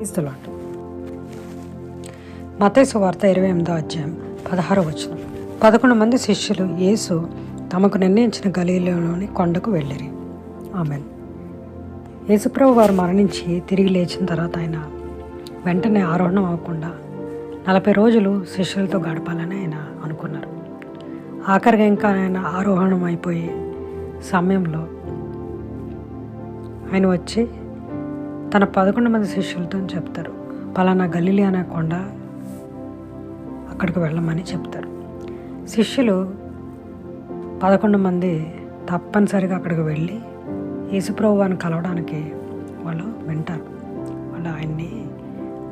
క్రీస్తులాట్ మత్తయి సువార్త 28వ అధ్యాయం 16వ వచనం. 11 మంది శిష్యులు యేసు తమకు నిర్ణయించిన గలిలయలోని కొండకు వెళ్ళిరి. ఆమేన్. యేసుప్రభు వారు మరణించి తిరిగి లేచిన తర్వాత ఆయన వెంటనే ఆరోహణం అవ్వకుండా 40 రోజులు శిష్యులతో గడపాలని ఆయన అనుకున్నారు. ఆఖరిగా ఇంకా ఆయన ఆరోహణం అయిపోయే సమయంలో ఆయన వచ్చి తన 11 మంది శిష్యులతో చెప్తారు, పలానా గలిలీ అనే కొండ అక్కడికి వెళ్ళమని చెప్తారు. శిష్యులు 11 మంది తప్పనిసరిగా అక్కడికి వెళ్ళి యేసుప్రభు వారిని కలవడానికి వాళ్ళు వింటారు, వాళ్ళు ఆయన్ని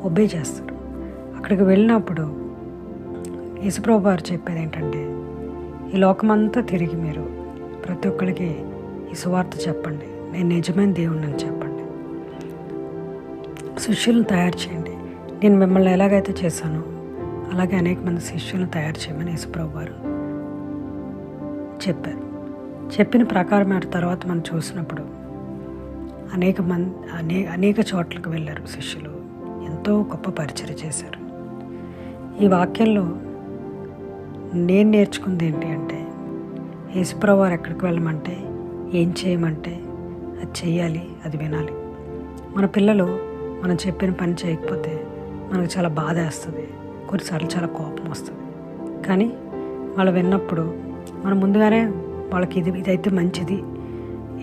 ఒబే చేస్తారు. అక్కడికి వెళ్ళినప్పుడు యేసుప్రభు వారు చెప్పేది ఏంటంటే, ఈ లోకమంతా తిరిగి మీరు ప్రతి ఒక్కరికి ఈ సువార్త చెప్పండి, నేను నిజమైన దేవుడిని అని చెప్పండి, శిష్యులను తయారు చేయండి, నేను మిమ్మల్ని ఎలాగైతే చేశానో అలాగే అనేక మంది శిష్యులను తయారు చేయమని యేసుప్రభు వారు చెప్పారు. చెప్పిన ప్రకారం తర్వాత మనం చూసినప్పుడు అనేక చోట్లకు వెళ్ళారు శిష్యులు, ఎంతో గొప్ప పరిచర్య చేశారు. ఈ వాక్యంలో నేను నేర్చుకుంది ఏంటి అంటే, యేసుప్రభు వారు ఎక్కడికి వెళ్ళమంటే, ఏం చేయమంటే అది చేయాలి, అది వినాలి. మన పిల్లలు మనం చెప్పిన పని చేయకపోతే మనకు చాలా బాధ వేస్తుంది, కొన్నిసార్లు చాలా కోపం వస్తుంది. కానీ వాళ్ళు విన్నప్పుడు మనం ముందుగానే వాళ్ళకి ఇదైతే మంచిది,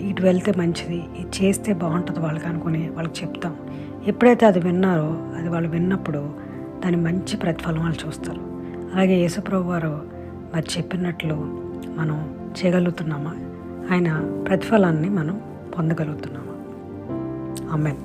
ఇటు వెళ్తే మంచిది, ఇది చేస్తే బాగుంటుంది వాళ్ళకి అనుకుని వాళ్ళకి చెప్తాం. ఎప్పుడైతే అది విన్నారో, అది వాళ్ళు విన్నప్పుడు దాని మంచి ప్రతిఫలం వాళ్ళు చూస్తారు. అలాగే యేసుప్రభు వారు మరి చెప్పినట్లు మనం చేయగలుగుతున్నామా, ఆయన ప్రతిఫలాన్ని మనం పొందగలుగుతున్నామా? ఆమేన్.